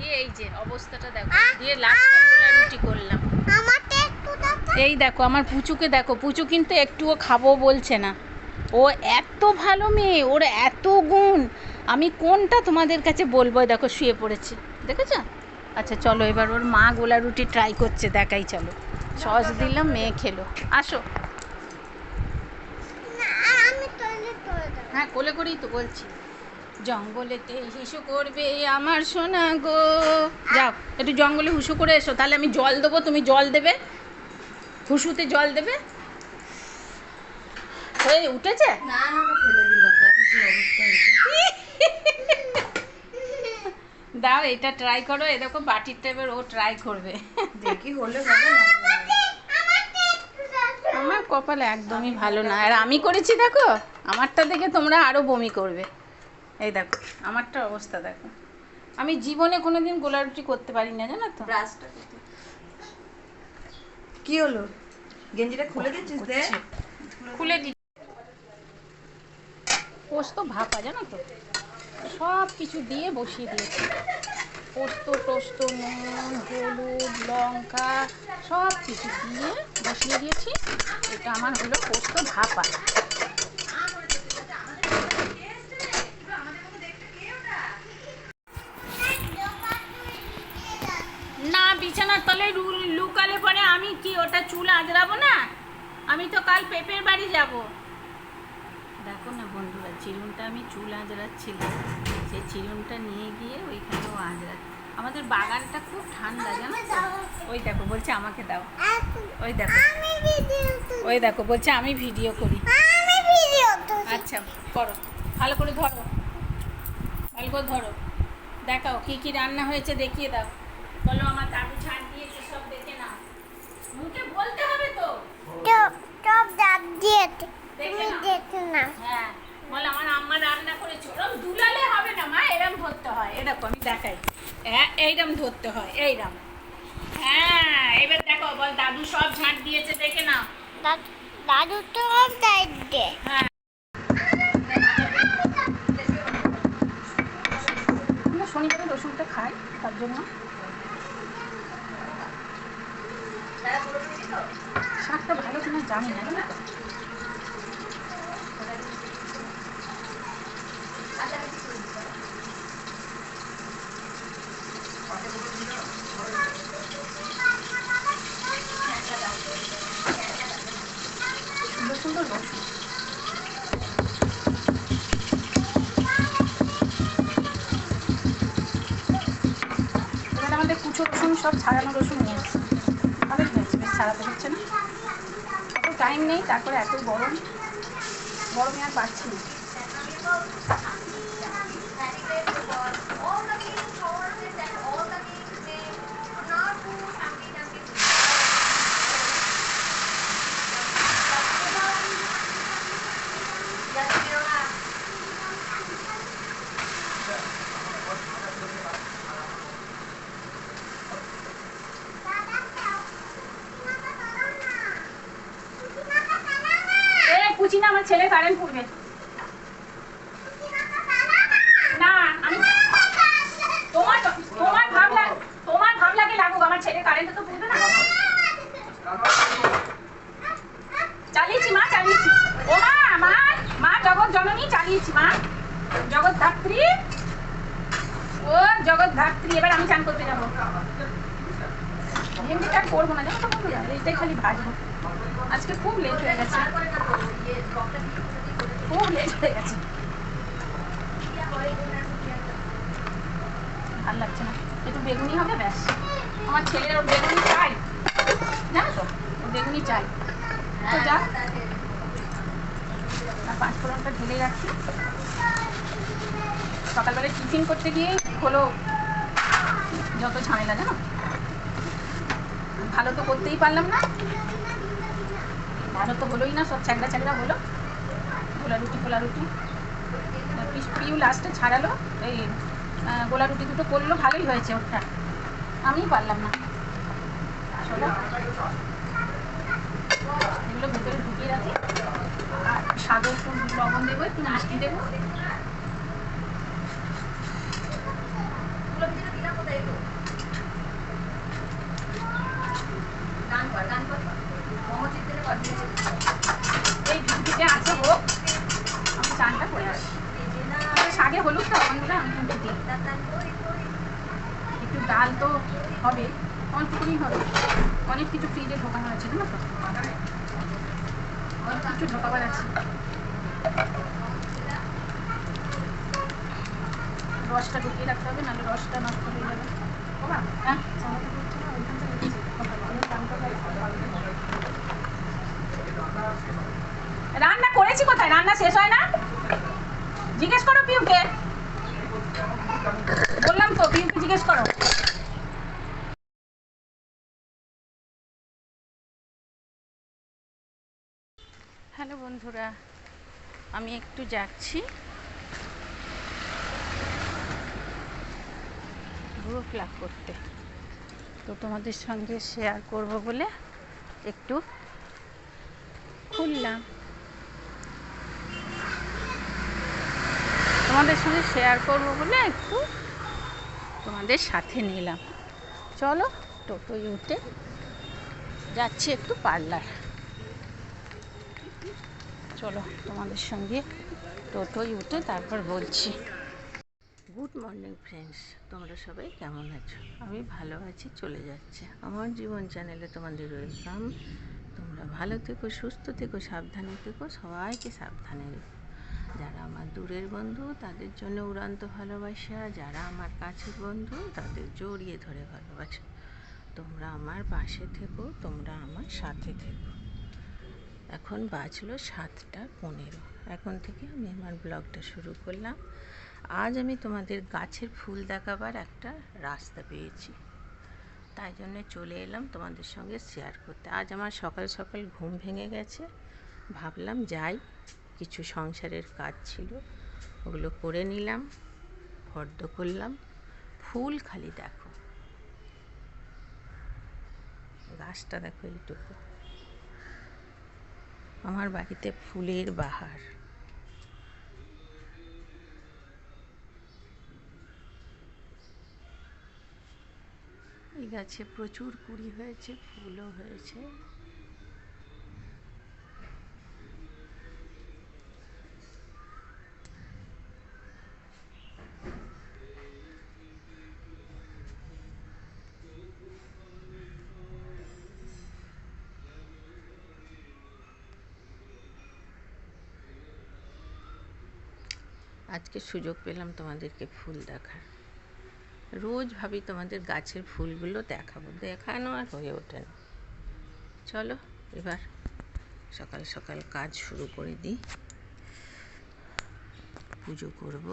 দিয়ে এই যে অবস্থাটা দেখো, দিয়ে লাস্টে গোলা রুটি করলাম। এই দেখো আমার পুচুকে দেখো, পুচু কিন্তু একটুও খাবো বলছে না। ও এত ভালো মেয়ে, ওর এত গুণ, আমি কোনটা তোমাদের কাছে বলবো। দেখো শুয়ে পড়েছে, দেখেছো? আচ্ছা চলো এবার ওর মা গোলা রুটি ট্রাই করছে, দেখাই চলো। সস দিলাম, মেয়ে খেলো। আসো। হ্যাঁ কোলে করেই তো বলছি। জঙ্গলেতে হিসু করবে আমার সোনা গো। যাও একটু জঙ্গলে হুসু করে এসো, তাহলে আমি জল দেবো, তুমি জল দেবে, হুসুতে জল দেবে। হয়ে উঠেছে? দাও এটা ট্রাই করো, এরকম বাটির টাইপের ও ট্রাই করবে, দেখি হলে হবে না। আমার কপাল একদমই ভালো না, আর আমি করেছি দেখো, আমারটা দেখে তোমরা আরো বমি করবে। এই দেখো আমারটা অবস্থা দেখো, আমি জীবনে কোনোদিন গোলা রুটি করতে পারি না, জানো তো। কি হলো, গেঞ্জিটা খুলে দিচ্ছিস? দে খুলে দি। পোস্ত ভাপা জানো তো, সব কিছু দিয়ে বসিয়ে দিয়েছি। পোস্ত টোস্ত, নুন হলুদ লঙ্কা সব কিছু দিয়ে বসিয়ে দিয়েছি। এটা আমার হলো পোস্ত ভাপা। না বিছানার তলায় লুকালে পরে আমি কি ওটা চুল আঁচড়াবো না? আমি তো কাল পেপের বাড়ি যাব। দেখো না বন্ধুরা, চিরুনটা আমি চুল আঁচড়াচ্ছিলাম, সেই চিরুনটা নিয়ে গিয়ে ওইখানেও আঁচড়াচ্ছি। আমাদের বাগানটা খুব ঠান্ডা জানো তো। ওই দেখো বলছে আমাকে দাও, ওই দেখো, ওই দেখো বলছে আমি ভিডিও করি। আচ্ছা করো, ভালো করে ধরো, ভালো করে ধরো, দেখাও কি কি রান্না হয়েছে, দেখিয়ে দাও। বলো আমার দাদু ছাড় দিয়েছে, সব দেখে নাও। মুখে বলতে হবে তো। হ্যাঁ বল আমার আম্মা রান্না করেছে। ওরম দুলালে হবে না মা, এরম ধরতে হয়। এরকম আমি দেখাই, হ্যাঁ এইরম ধরতে হয়, এইরম। হ্যাঁ এবার দেখো, বল দাদু সব ঝাঁট দিয়েছে, দেখে নাও। দাদু তো দে। হ্যাঁ আমরা শনিবারে রসুনটা খাই, তার জন্য শাকটা ভালো কিনা জানি না, জানো তো। সুন্দর সুন্দর রসুন, এবার আমাদের কুচো রসুন সব ছাড়ানো রসুন নিয়ে এসেছে, ভালোই হয়েছে, বেশ ছাড়াতে হচ্ছে না, অত টাইম নেই, তারপরে এত গরম, গরমে আর পাচ্ছি না। কুচি না, আমার ছেলে কারেন্ট পড়বে না। আমি তোমার তোমার ভাবলাকে লাগুক, আমার ছেলে কারেন্ট তো পড়বে না। চালিয়েছি মা, চালিয়েছি। ও মা, মা মা জগৎ জননী চালিয়েছি মা, জগৎ ধাত্রী, ও জগৎ ধাত্রী। এবার আমি চান করতে যাবো, ভেন্ডিটা করবো না জানো তো বন্ধুরা, এইটাই খালি ভাজবো। আজকে খুব লেট হয়ে গেছে, খুব লেট হয়ে গেছে, ভাল লাগছে না। একটু বেগুনি হবে ব্যাস, আমার ছেলের ওর বেগুনি চাই, জানো তো, ওর বেগুনি চাই। তো যা, আর 5 ফোড়নটা ঢেলে রাখি। সকালবেলা টিফিন করতে গিয়ে হলো যত ঝামেলা, জানো। ভালো তো করতেই পারলাম না, ভালো তো হলোই না, সব চ্যাংড়া চ্যাংড়া হলো। গোলা রুটি ফোলা রুটি পিউ লাস্টে ছাড়ালো, এই গোলা রুটি দুটো করলো, ভালোই হয়েছে, ওটা আমি পারলাম না। এগুলো ভেতরে ঢুকিয়ে রাখি, আর স্বাদে একটু লবণ দেবো, একটু মিষ্টি দেবো। এই ভিডিওতে আছে হোক, আমি চানটা করে আসি। শাকে হলুদ তো বন্ধুরা আমি কিন্তু দিই, একটু ডাল তো হবে, অল্পটুকুনি হবে। অনেক কিছু ফ্রিজে ঢোকানো আছে না, তো অনেক কিছু ঢোকাবার আছে। রসটা ঢুকিয়ে রাখতে হবে, নাহলে রসটা নষ্ট হয়ে যাবে। হ্যাঁ, রান্না করেছি কোথায়? রান্না শেষ হয় না? জিজ্ঞেস করো পিউকে, বললাম তো পিউকে জিজ্ঞেস করো। হ্যালো বন্ধুরা, আমি একটু যাচ্ছি গ্রুপ লাভ করতে, তো তোমাদের সঙ্গে শেয়ার করব বলে একটু খুললাম, তোমাদের সঙ্গে শেয়ার করব বলে একটু তোমাদের সাথে নিলাম। চলো টোটোয় উঠে যাচ্ছি একটু পার্লার। চলো তোমাদের সঙ্গে টোটোয় উঠে তারপর বলছি। গুড মর্নিং ফ্রেন্ডস, তোমরা সবাই কেমন আছো? আমি ভালো আছি, চলে যাচ্ছে আমার জীবন চ্যানেলে তোমাদের ওয়েলকাম। তোমরা ভালো থেকো, সুস্থ থেকো, সাবধানে থেকো, সবাইকে সাবধানে রেখো। যারা আমার দূরের বন্ধু তাদের জন্য উড়ান্ত ভালোবাসা, যারা আমার কাছের বন্ধু তাদের জড়িয়ে ধরে ভালোবাসা। তোমরা আমার পাশে থেকো, তোমরা আমার সাথে থেকো। এখন বাজলো 7:15, এখন থেকে আমি আমার ব্লগটা শুরু করলাম। আজ আমি তোমাদের গাছের ফুল দেখাবার একটা রাস্তা পেয়েছি, তাই জন্য চলে এলাম তোমাদের সঙ্গে শেয়ার করতে। আজ আমার সকাল সকাল ঘুম ভেঙে গেছে, ভাবলাম যাই, কিছু সংসারের কাজ ছিল ওগুলো করে নিলাম, ফর্দ করলাম। ফুল খালি দেখো, গাছটা দেখো এইটুকু, আমার বাড়িতে ফুলের বাহার। এই গাছে প্রচুর কুড়ি হয়েছে, ফুলও হয়েছে। আজকে সুযোগ পেলাম তোমাদেরকে ফুল দেখার। রোজ ভাবি তোমাদের গাছের ফুলগুলো দেখাবো, দেখানো আর হয়ে ওঠে না। চলো এবার সকাল সকাল কাজ শুরু করে দিই, পুজো করব।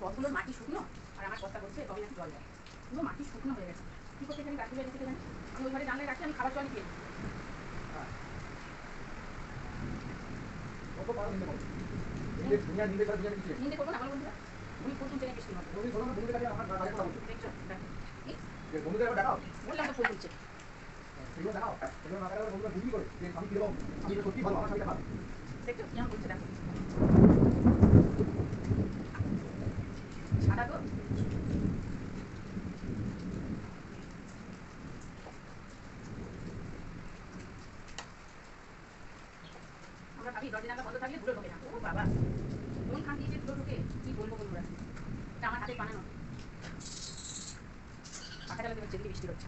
পথগুলোর মাটি শুকনো, আর আমার কথা বলছে তবে নাকি জল দেয়, পুরো মাটি শুকনো হয়ে গেছে। কী করতে এখানে গাছগুলো রেখে জানি, আমি ওই ঘরে জানলায় রাখছি, আমি খাবার জল খেয়ে নিতে করবো না আমার বন্ধুরা। উনি ফুল তুলছে বৃষ্টির মতো, বললাম তো ফুল তুলছে। দেখছো কেমন করছে, দেখো সাদা তো। আমরা ভাবি দরজা জানলা বন্ধ থাকলে ধুলো ঢোকে না। ও বাবা, কোন খান দিয়ে ধুলো ঢোকে কি বলবো বন্ধুরা। এটা আমার হাতে বানানো, পাখা চালাতে হচ্ছে, বৃষ্টি হচ্ছে।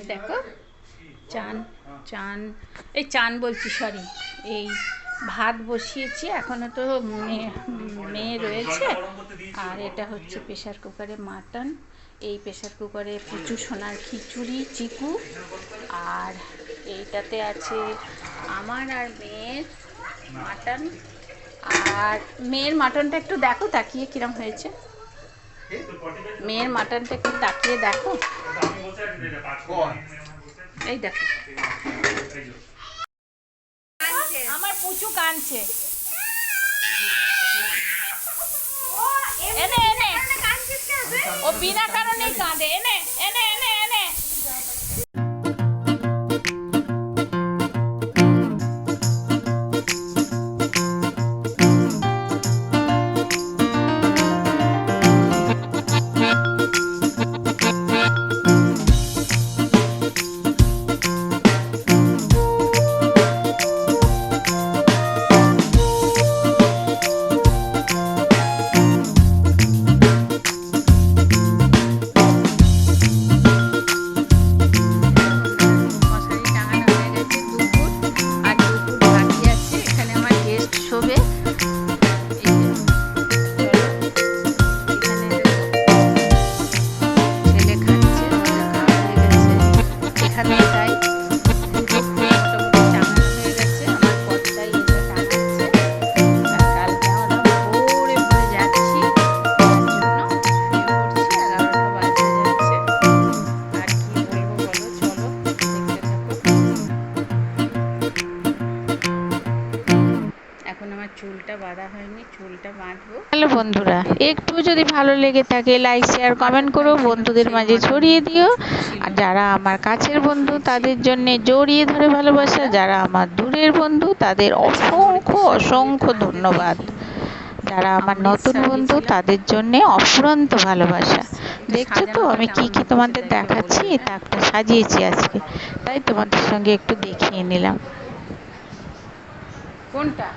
এই দেখো চান চান এই চান বলছি সরি, এই ভাত বসিয়েছি, এখনও তো মেয়ে রয়েছে। আর এটা হচ্ছে প্রেশার কুকারে মাটন, এই প্রেশার কুকারে পুচু সোনার খিচুড়ি চিকু, আর এইটাতে আছে আমার আর মেয়ের মাটন। আর মেয়ের মাটনটা একটু দেখো তাকিয়ে কিরম হয়েছে, মেয়ের মাটনটা একটু তাকিয়ে দেখো, এই দেখো আমার পুচু কাঁদছে। এনে এনে ও বিনা কারণেই কাঁদে, এনে এনে এনে এনে মশারি টাঙানো হয়ে গেছে, দুপুর আর দুপুর বাকি আছে। এখানে আমার গেস্ট শোবে, এই যে চলো এখানে ছেলে খাচ্ছে, ওদের খাওয়া হয়ে গেছে। এখানে তাই দুটো ফুল মোটামুটি টাঙানো হয়ে গেছে, আমার কর্তাই এসে টাঙাচ্ছে। আর কালকে আমরা ভোরে ভোরে যাচ্ছি, তার জন্য শুয়ে পড়ছি, 11টা বাজতে যাচ্ছে। আর কি বলবো বলো, চলো দেখতে থাকো। এখন আমার চুলটা বাঁধা হয়নি, চুলটা বাঁধবো। হ্যালো বন্ধুরা, একটু যদি ভালো লেগে থাকে লাইক শেয়ার কমেন্ট করো, বন্ধুদের মাঝে ছড়িয়ে দিও। আর যারা আমার কাছের বন্ধু তাদের জন্য জড়িয়ে ধরে ভালোবাসা, যারা আমার দূরের বন্ধু তাদের অসংখ্য অসংখ্য ধন্যবাদ, যারা আমার নতুন বন্ধু তাদের জন্য অফুরন্ত ভালোবাসা। দেখছো তো আমি কি কি তোমাদের দেখাচ্ছি, তাকটা সাজিয়েছি আজকে, তাই তোমাদের সঙ্গে একটু দেখিয়ে নিলাম। কোনটা